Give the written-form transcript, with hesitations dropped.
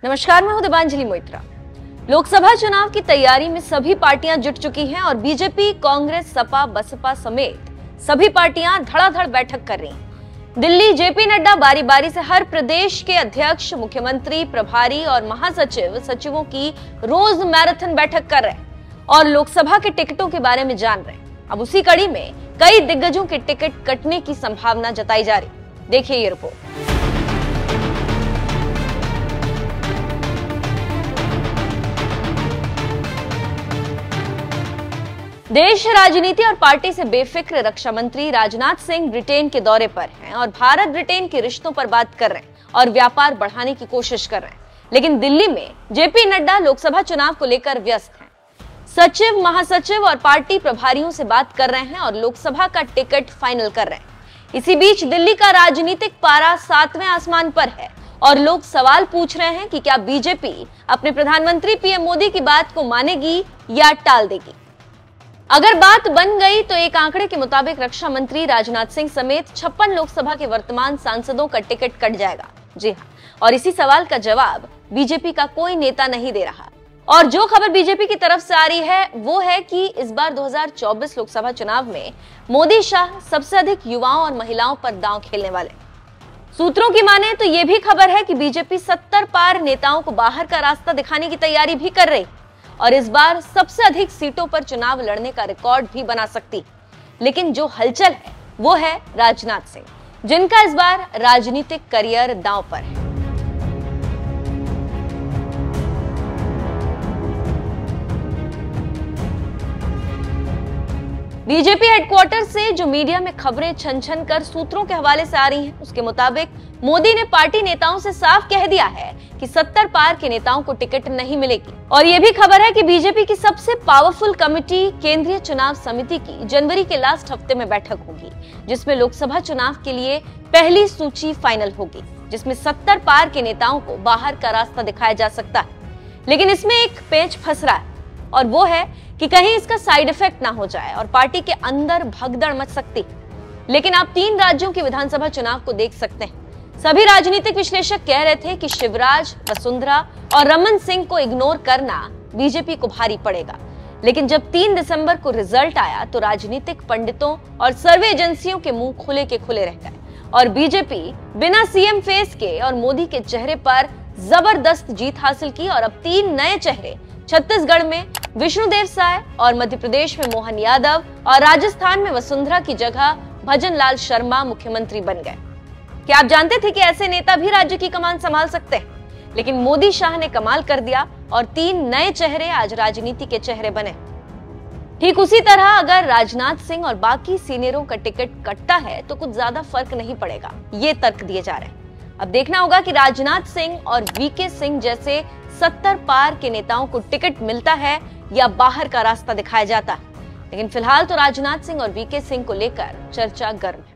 नमस्कार, मैं हूं दीपांजलि मोइत्रा। लोकसभा चुनाव की तैयारी में सभी पार्टियां जुट चुकी हैं और बीजेपी, कांग्रेस, सपा, बसपा समेत सभी पार्टियां धड़ाधड़ बैठक कर रही हैं। दिल्ली जेपी नड्डा बारी बारी से हर प्रदेश के अध्यक्ष, मुख्यमंत्री, प्रभारी और महासचिव, सचिवों की रोज मैराथन बैठक कर रहे हैं और लोकसभा के टिकटों के बारे में जान रहे हैं। अब उसी कड़ी में कई दिग्गजों के टिकट कटने की संभावना जताई जा रही। देखिए ये रिपोर्ट। देश राजनीति और पार्टी से बेफिक्र रक्षा मंत्री राजनाथ सिंह ब्रिटेन के दौरे पर हैं और भारत ब्रिटेन के रिश्तों पर बात कर रहे हैं और व्यापार बढ़ाने की कोशिश कर रहे हैं। लेकिन दिल्ली में जेपी नड्डा लोकसभा चुनाव को लेकर व्यस्त हैं। सचिव, महासचिव और पार्टी प्रभारियों से बात कर रहे हैं और लोकसभा का टिकट फाइनल कर रहे हैं। इसी बीच दिल्ली का राजनीतिक पारा 7वें आसमान पर है और लोग सवाल पूछ रहे हैं कि क्या बीजेपी अपने प्रधानमंत्री पीएम मोदी की बात को मानेगी या टाल देगी। अगर बात बन गई तो एक आंकड़े के मुताबिक रक्षा मंत्री राजनाथ सिंह समेत 56 लोकसभा के वर्तमान सांसदों का टिकट कट जाएगा। जी हां, और इसी सवाल का जवाब बीजेपी का कोई नेता नहीं दे रहा। और जो खबर बीजेपी की तरफ से आ रही है वो है कि इस बार 2024 लोकसभा चुनाव में मोदी शाह सबसे अधिक युवाओं और महिलाओं पर दांव खेलने वाले। सूत्रों की माने तो ये भी खबर है कि बीजेपी 70 पार नेताओं को बाहर का रास्ता दिखाने की तैयारी भी कर रही और इस बार सबसे अधिक सीटों पर चुनाव लड़ने का रिकॉर्ड भी बना सकती। लेकिन जो हलचल है वो है राजनाथ सिंह, जिनका इस बार राजनीतिक करियर दांव पर है। बीजेपी हेडक्वार्टर से जो मीडिया में खबरें छन छन कर सूत्रों के हवाले से आ रही हैं, उसके मुताबिक मोदी ने पार्टी नेताओं से साफ कह दिया है कि 70 पार के नेताओं को टिकट नहीं मिलेगी। और यह भी खबर है कि बीजेपी की सबसे पावरफुल कमेटी केंद्रीय चुनाव समिति की जनवरी के लास्ट हफ्ते में बैठक होगी, जिसमें लोकसभा चुनाव के लिए पहली सूची फाइनल होगी, जिसमें 70 पार के नेताओं को बाहर का रास्ता दिखाया जा सकता है। लेकिन इसमें एक पेंच फंस रहा है और वो है कि कहीं इसका साइड इफेक्ट ना हो जाए और पार्टी के अंदर भगदड़ मच सकती। लेकिन आप 3 राज्यों के विधानसभा चुनाव को देख सकते हैं। सभी राजनीतिक विश्लेषक कह रहे थे कि शिवराज, वसुंधरा और रमन सिंह को इग्नोर करना बीजेपी को भारी पड़ेगा। लेकिन जब 3 दिसंबर को रिजल्ट आया तो राजनीतिक पंडितों और सर्वे एजेंसियों के मुंह खुले के खुले रह गए और बीजेपी बिना सीएम फेस के और मोदी के चेहरे पर जबरदस्त जीत हासिल की और अब 3 नए चेहरे छत्तीसगढ़ में विष्णुदेव साय और मध्य प्रदेश में मोहन यादव और राजस्थान में वसुंधरा की जगह भजन लाल शर्मा मुख्यमंत्री बन गए। क्या आप जानते थे कि ऐसे नेता भी राज्य की कमान संभाल सकते हैं? लेकिन मोदी शाह ने कमाल कर दिया और 3 नए चेहरे आज राजनीति के चेहरे बने। ठीक उसी तरह अगर राजनाथ सिंह और बाकी सीनियरों का टिकट कटता है तो कुछ ज्यादा फर्क नहीं पड़ेगा, ये तर्क दिए जा रहे हैं। अब देखना होगा कि राजनाथ सिंह और वीके सिंह जैसे 70 पार के नेताओं को टिकट मिलता है या बाहर का रास्ता दिखाया जाता है। लेकिन फिलहाल तो राजनाथ सिंह और वीके सिंह को लेकर चर्चा गर्म है।